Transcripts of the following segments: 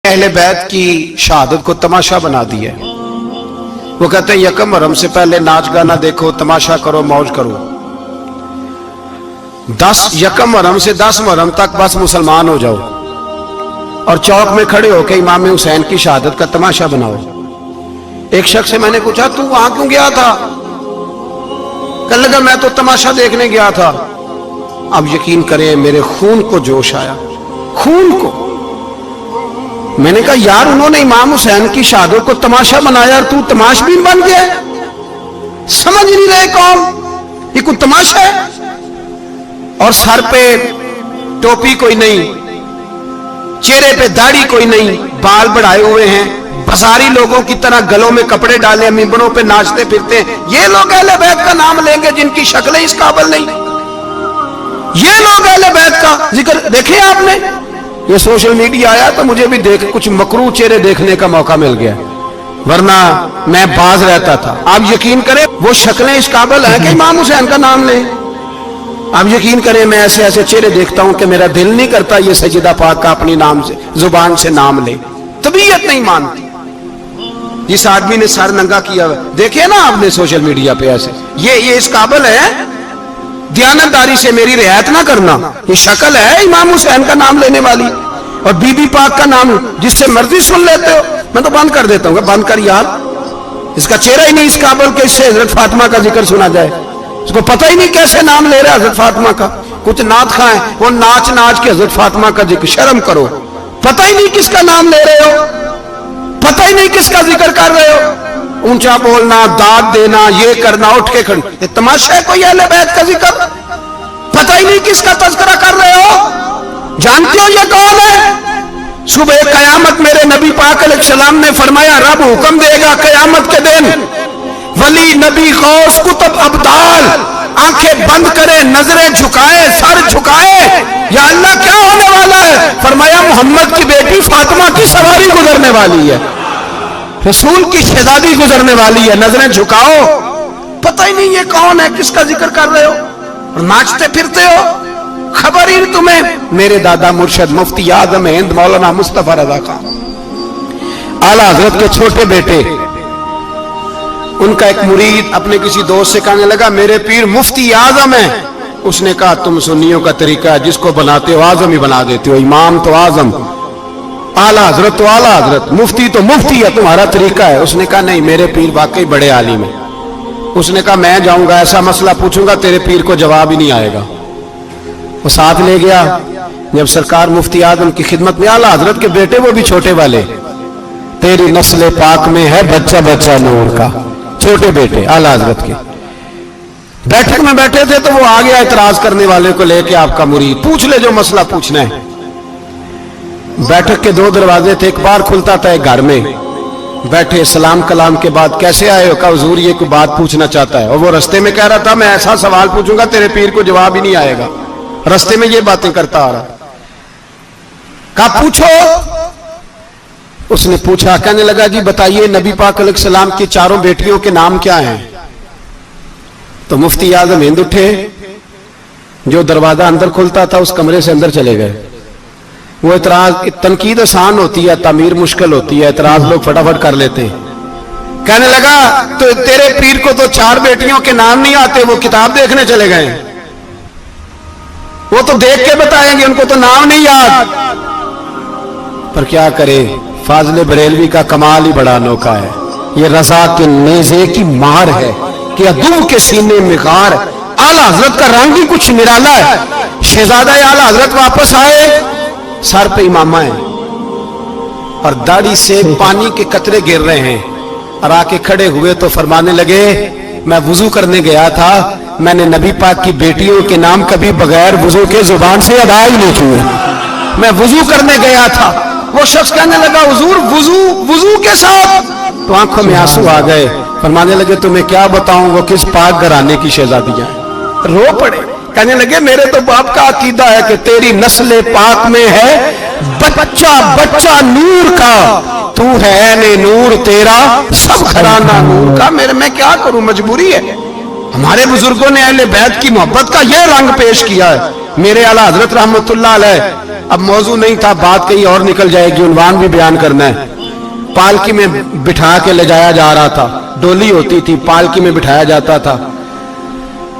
अहले बैत की शहादत को तमाशा बना दिया। वो कहते हैं यकम मुहर्रम से पहले नाच गाना देखो, तमाशा करो, मौज करो। 10 यकम मुहर्रम से 10 मुहर्रम तक बस मुसलमान हो जाओ और चौक में खड़े होकर इमाम हुसैन की शहादत का तमाशा बनाओ। एक शख्स से मैंने पूछा तू वहां क्यों गया था? कहने लगा मैं तो तमाशा देखने गया था। अब यकीन करें मेरे खून को जोश आया, खून को। मैंने कहा यार उन्होंने इमाम हुसैन की शहादत को तमाशा बनाया और तू तमाशबीन बन गया। समझ नहीं रहे कौन ये कोई तमाशा है। और सर पे टोपी कोई नहीं, चेहरे पे दाढ़ी कोई नहीं, बाल बढ़ाए हुए हैं, बसारी लोगों की तरह गलों में कपड़े डाले मिंबरों पे नाचते फिरते। ये लोग अहले बैत का नाम लेंगे जिनकी शक्लें इस काबिल नहीं। ये लोग अहले बैत का जिक्र देखे आपने? ये सोशल मीडिया आया तो मुझे भी देख कुछ मकरू चेहरे देखने का मौका मिल गया, वरना मैं बाज रहता था। आप यकीन करें वो शक्लें इस काबिल हैं कि इमाम हुसैन का नाम लें। आप यकीन करें मैं ऐसे ऐसे चेहरे देखता हूं कि मेरा दिल नहीं करता ये सजीदा पाक का अपनी नाम से जुबान से नाम ले, तबीयत नहीं मानती। जिस आदमी ने सर नंगा किया हुआ देखिए ना आपने सोशल मीडिया पे, ऐसे ये इस काबिल है दयानतदारी से मेरी रियायत ना करना। ये शक्ल है इमाम हुसैन का नाम लेने वाली और बीबी पाक का नाम जिससे मर्जी सुन लेते हो। मैं तो बंद कर देता हूँ, बंद कर यार, इसका चेहरा ही नहीं इस काबिल के इससे हजरत फातिमा का जिक्र सुना जाए। इसको पता ही नहीं कैसे नाम ले रहा है हजरत फातिमा का। कुछ नात खाएं वो नाच नाच के हजरत फातिमा का जिक्र, शर्म करो। पता ही नहीं किसका नाम ले रहे हो, पता ही नहीं किसका जिक्र कर रहे हो। ऊंचा बोलना, दाद देना, ये करना, उठ के खड़ी, ये तमाशा है कोई अहले बैत का जिक्र? पता ही नहीं किसका तज़किरा कर रहे हो। जानते हो ये कौन है? सुबह कयामत मेरे नबी पाक अलैहिस्सलाम ने फरमाया रब हुक्म देगा कयामत के दिन, वली नबी गौस कुतुब अब्दाल आंखें बंद करे, नजरें झुकाए, सर झुकाए, या अल्लाह क्या होने वाला है? फरमाया मोहम्मद की बेटी फातिमा की सवारी गुजरने वाली है, रसूल की शहजादी गुजरने वाली है, नजरें झुकाओ। पता ही नहीं ये कौन है, किसका जिक्र कर रहे हो और नाचते फिरते हो, खबर ही तुम्हें। मेरे दादा मुर्शद मुफ्ती आजम हिंद मौलाना मुस्तफा रजा खान आला हजरत के छोटे बेटे, उनका एक मुरीद अपने किसी दोस्त से कहने लगा मेरे पीर मुफ्ती आजम है। उसने कहा तुम सुन्नियों का तरीका है जिसको बनाते हो आजम ही बना देते हो, इमाम तो आजम, आला हजरत तो आला हजरत, मुफ्ती तो मुफ्ती है, तुम्हारा तरीका है। उसने कहा नहीं मेरे पीर वाकई बड़े आलिम है। उसने कहा मैं जाऊंगा ऐसा मसला पूछूंगा तेरे पीर को जवाब ही नहीं आएगा। वो साथ ले गया। जब सरकार मुफ्ती आजम की खिदमत में, आला हजरत के बेटे वो भी छोटे वाले, तेरी नस्ल पाक में है बच्चा बच्चा नूर का, छोटे बेटे आला हजरत के बैठक में बैठे थे तो वो आ गया इतराज करने वाले को लेके, आपका मुरीद पूछ ले जो मसला पूछना है। बैठक के 2 दरवाजे थे, एक बार खुलता था एक घर में। बैठे सलाम कलाम के बाद कैसे आए हो? कहा हुजूर ये कोई बात पूछना चाहता है। और वो रस्ते में कह रहा था मैं ऐसा सवाल पूछूंगा तेरे पीर को जवाब ही नहीं आएगा, रस्ते में ये बातें करता आ रहा। कहा पूछो। उसने पूछा, कहने लगा जी बताइए नबी पाक अलैहिस्सलाम की 4 बेटियों के नाम क्या हैं? तो मुफ्ती आजम हिंद उठे, जो दरवाजा अंदर खुलता था उस कमरे से अंदर चले गए। वो इतराज, तनकीद आसान होती है, तामीर मुश्किल होती है, इतराज लोग फटाफट कर लेते हैं। कहने लगा तो तेरे पीर को तो 4 बेटियों के नाम नहीं आते, वो किताब देखने चले गए, वो तो देख के बताएंगे, उनको तो नाम नहीं याद। पर क्या करे, फाजले बरेलवी का कमाल ही बड़ा अनोखा है। ये रजा के नेज़े की मार है कि अदू के सीने में गार। आला हजरत का रंग ही कुछ निराला है। शहजादा आला हजरत वापस आए, सर पे इमामा है और दाढ़ी से पानी के कतरे गिर रहे हैं, और आके खड़े हुए तो फरमाने लगे मैं वुजू करने गया था, मैंने नबी पाक की बेटियों के नाम कभी बगैर वुजू के जुबान से अदा ही नहीं किए, मैं वुजू करने गया था। वो शख्स कहने लगा हुजूर वुजू के साथ? तो आंखों में आंसू आ गए। फरमाने लगे तुम्हें क्या बताऊं वो किस पाक घराने की शहजादियां हैं। रो पड़े, कहने लगे मेरे तो बाप का अकीदा है कि तेरी नस्ल पाक में है बच्चा बच्चा नूर का, तू है ने नूर तेरा सब घराना नूर का। मेरे मैं क्या करूं, मजबूरी है। हमारे बुजुर्गों ने अहले बैत की मोहब्बत का यह रंग पेश किया है। मेरे आला हजरत रहमतुल्लाह अलैह, अब मौजू नहीं था, बात कहीं और निकल जाएगी, उन्वान भी बयान करना है। पालकी में बिठा के ले जाया जा रहा था, डोली होती थी, पालकी में बिठाया जाता था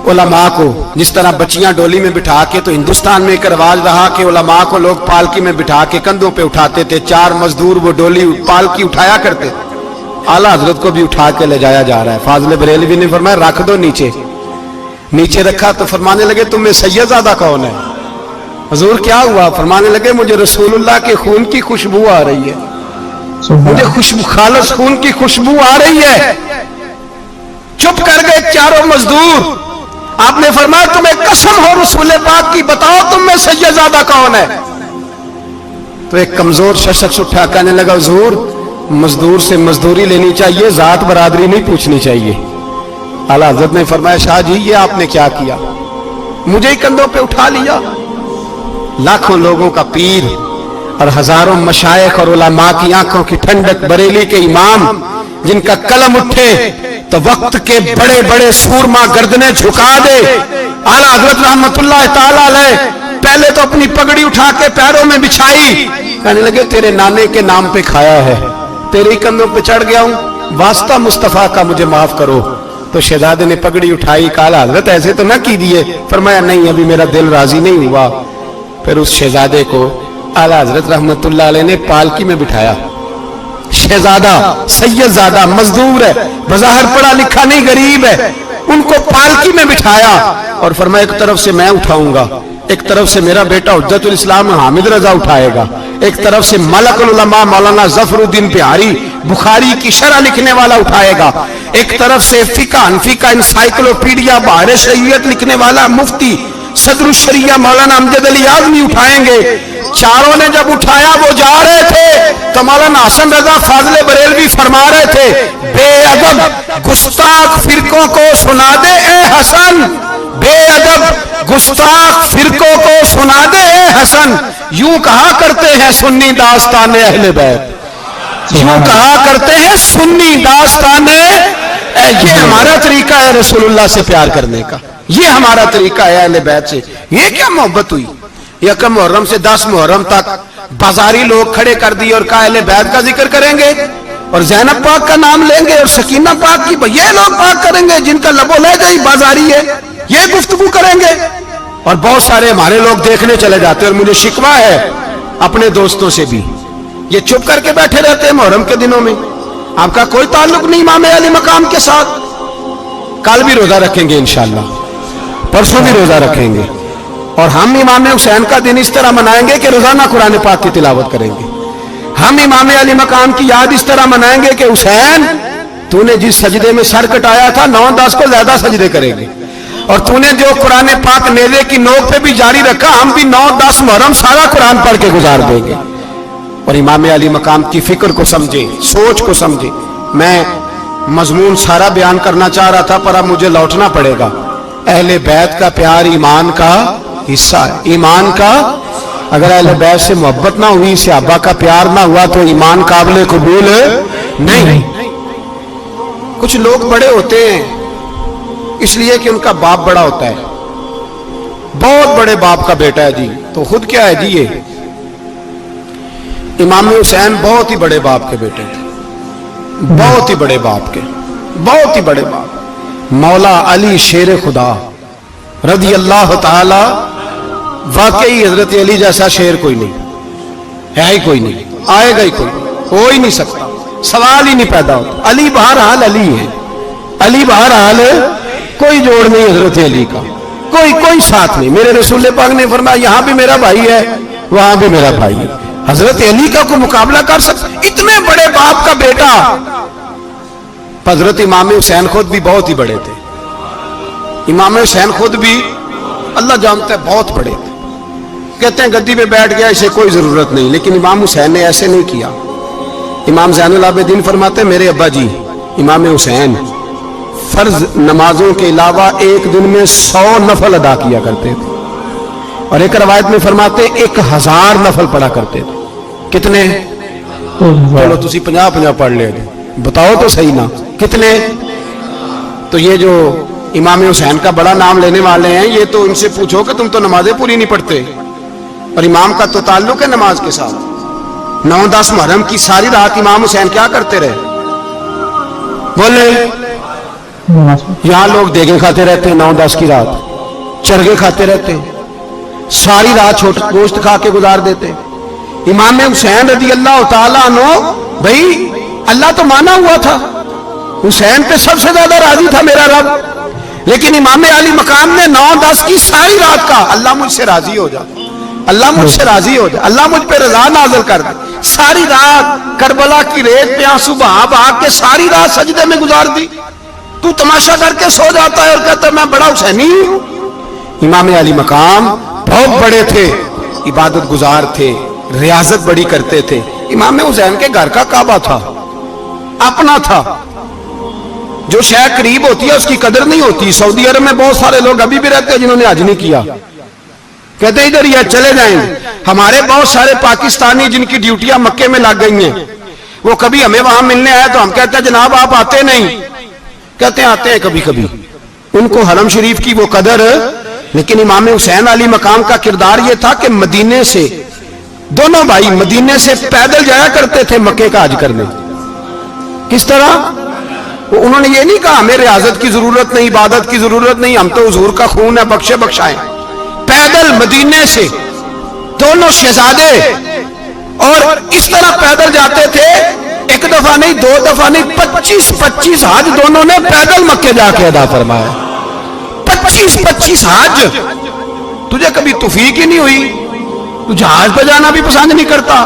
उलमा को, जिस तरह बच्चियां डोली में बिठा के, तो हिंदुस्तान में एक रिवाज रहा कि उलमा को लोग पालकी में बिठा के कंधों पे उठाते थे। 4 मजदूर वो डोली पालकी उठाया करते। आला हजरत को भी उठा के ले जाया जा रहा है। फाजिल बरेलवी ने फरमाया रख दो नीचे। नीचे रखा तो फरमाने लगे तुम्हें सैयदजादा कौन है? हुजूर क्या हुआ? फरमाने लगे मुझे रसूलुल्लाह के खून की खुशबू आ रही है, मुझे खुशबू, खालिस खून की खुशबू आ रही है। चुप कर गए चारों मजदूर। आपने फरमाया तुम्हें कसम हो रसूल पाक की, बताओ तुम में सैयदजादा कौन है? तो एक कमजोर शख्स उठा कहने लगा हुजूर मजदूर से मजदूरी लेनी चाहिए, जात बरादरी नहीं पूछनी चाहिए। आला हज़रत ने फरमाया शाह जी ये आपने क्या किया, मुझे ही कंधों पे उठा लिया। लाखों लोगों का पीर और हजारों मशाइख और उलमा की आंखों की ठंडक, बरेली के इमाम जिनका कलम उठे तो वक्त के बड़े बड़े सूरमा गर्दनें झुका दे। आला हज़रत रहमतुल्लाह ताला अलैह पहले तो अपनी पगड़ी उठा के पैरों में बिछाई, कहने लगे तेरे नाने के नाम पे खाया है, तेरे ही कंधों पे चढ़ गया हूं, वास्ता मुस्तफा का मुझे माफ करो। तो शहजादे ने पगड़ी उठाई, कहा हजरत ऐसे तो ना कीजिए। फरमाया नहीं अभी मेरा दिल राजी नहीं हुआ। फिर उस शहजादे को आला हजरत रहमतुल्लाह अलैह ने पालकी में बिठाया। शहजादा सैयदजादा मजदूर है, बज़ाहिर पढ़ा लिखा नहीं, गरीब है, उनको पालकी में बिठाया और फरमाया एक तरफ से मैं उठाऊंगा, एक तरफ से मेरा बेटा हुज्जतुल इस्लाम हामिद रजा उठाएगा, एक तरफ से मलकुल उलमा मौलाना जफरुद्दीन बिहारी बुखारी की शरह लिखने वाला उठाएगा, एक तरफ से फिका हनफी का इंसाइक्लोपीडिया बहार शरीयत लिखने वाला मुफ्ती सदरुल शरिया मौलाना अमजद अली आज़मी उठाएंगे। चारों ने जब उठाया वो जा रहे थे तो मौलाना हसन रजा फाजिल बरेलवी फरमा रहे थे बेअदब गुस्ताख फिरकों को सुना दे ए हसन, बेअदब गुस्ताख फिरकों को सुना दे ए हसन। यूं कहा करते हैं सुन्नी दास्तान अहले बैत, यूं कहा करते हैं सुन्नी दास्तान। ये हमारा तरीका है रसूलुल्लाह से प्यार करने का, ये हमारा तरीका है अहले बैत से। ये क्या मोहब्बत हुई? यकम मुहर्रम से 10 मुहर्रम तक बाजारी लोग खड़े कर दिए और कहा अहले बैत का जिक्र करेंगे और ज़ैनब पाक का नाम लेंगे और सकीना पाक की, ये लोग पाक करेंगे जिनका लबो लहजा ही बाजारी है, ये गुफ्तगू करेंगे। और बहुत सारे हमारे लोग देखने चले जाते हैं। और मुझे शिकवा है अपने दोस्तों से भी, ये चुप करके बैठे रहते हैं मुहर्रम के दिनों में, आपका कोई ताल्लुक नहीं इमाम अली मकाम के साथ। कल भी रोजा रखेंगे इंशाअल्लाह, परसों भी रोजा रखेंगे और हम इमाम हुसैन का दिन इस तरह मनाएंगे कि रोजाना कुरान पाक की तिलावत करेंगे। हम इमाम अली मकाम की याद इस तरह मनाएंगे कि हुसैन तूने जिस सजदे में सर कटाया था 9-10 को ज्यादा सजदे करेंगे, और तूने जो कुरान पाक नेज़े की नोक पे भी जारी रखा, हम भी 9-10 मुहर्रम सारा कुरान पढ़ के गुजार देंगे। और इमाम अली मकाम की फिक्र को समझे, सोच को समझे। मैं मजमून सारा बयान करना चाह रहा था पर अब मुझे लौटना पड़ेगा। अहले बैत का प्यार ईमान का हिस्सा है, ईमान का। अगर अहले बैत से मोहब्बत ना हुई, सहाबा का प्यार ना हुआ तो ईमान काबिल कबूल नहीं। कुछ लोग बड़े होते हैं इसलिए कि उनका बाप बड़ा होता है, बहुत बड़े बाप का बेटा है जी, तो खुद क्या है जी ये इमाम हुसैन बहुत ही बड़े बाप के बेटे थे, बहुत ही बड़े बाप के, बहुत ही बड़े बाप। मौला अली शेर खुदा रज़ी अल्लाह ताला, वाकई हजरत अली जैसा शेर कोई नहीं है, ही कोई नहीं, आएगा ही कोई, हो ही नहीं सकता, सवाल ही नहीं पैदा होता। अली बहरहाल अली है, अली बहरहाल कोई जोड़ नहीं हजरत अली का, कोई साथ नहीं। मेरे रसूल पाक ने फरमाया यहां भी मेरा भाई है, वहां भी मेरा भाई है। हजरत अली का कोई मुकाबला कर सकता? इतने बड़े बाप का बेटा। हजरत इमाम हुसैन खुद भी बहुत ही बड़े थे, इमाम हुसैन खुद भी अल्लाह जानता है बहुत बड़े थे। कहते हैं गद्दी पे बैठ गया, इसे कोई जरूरत नहीं, लेकिन इमाम हुसैन ने ऐसे नहीं किया। इमाम ज़ैनुल आबिदीन फरमाते मेरे अब्बा जी इमाम हुसैन फर्ज नमाजों के अलावा एक दिन में 100 नफल अदा किया करते थे, और एक रवायत में फरमाते 1000 नफल पढ़ा करते थे। कितने? चलो तुसी 50-50 पढ़ ले, बताओ तो सही ना कितने। तो ये जो इमाम हुसैन का बड़ा नाम लेने वाले हैं, ये तो इनसे पूछो कि तुम तो नमाजें पूरी नहीं पढ़ते, और इमाम का तो ताल्लुक है नमाज के साथ। 9-10 मुहर्रम की सारी रात इमाम हुसैन क्या करते रहे? बोले यहां लोग देगे खाते रहते हैं, 9-10 की रात चरगे खाते रहते हैं, सारी रात छोटा गोश्त खा के गुजार देते। इमाम हुसैन रजी अल्लाह तआला अन्हु, भाई अल्लाह तो माना हुआ था, हुसैन पे सबसे ज्यादा राजी था मेरा रब, लेकिन इमाम अली मकाम ने 9-10 की सारी रात का अल्लाह मुझसे राजी हो जा, अल्लाह मुझसे राजी हो जा, अल्लाह मुझ पे रजा नाज़िल कर दे। सारी रात करबला की रेत पे आंसू बहा बहा के सारी रात सजदे में गुजार दी। तू तमाशा करके सो जाता है और कहता है मैं बड़ा हुसैनी हूं। इमाम अली मकाम बहुत बड़े थे, इबादत गुजार थे, रियाजत बड़ी करते थे। इमाम हुसैन के घर का काबा था, अपना था, जो शय करीब होती है उसकी कदर नहीं होती। सऊदी अरब में बहुत सारे लोग अभी भी रहते हैं जिन्होंने हज नहीं किया, कहते इधर ही चले जाएंगे। हमारे बहुत सारे पाकिस्तानी जिनकी ड्यूटियां मक्के में लग गई हैं, वो कभी हमें वहां मिलने आए तो हम कहते हैं जनाब आप आते नहीं, कहते हैं आते हैं कभी कभी। उनको हरम शरीफ की वो कदर, लेकिन इमाम हुसैन अली मकाम का किरदार ये था कि मदीने से दोनों भाई मदीने से पैदल जाया करते थे मक्के का हज करने। किस तरह? उन्होंने ये नहीं कहा हमें रियाजत की जरूरत नहीं, इबादत की जरूरत नहीं, हम तो हुजूर का खून है, बख्शे बख्शाएं। पैदल मदीने से दोनों शहजादे और इस तरह पैदल जाते थे, एक दफा नहीं, 2 दफा नहीं, 25-25 हज दोनों ने पैदल मक्के जाके अदा फरमाया। 25-25 हज। तुझे कभी तौफीक ही नहीं हुई? तू जहाज पर जाना भी पसंद नहीं करता।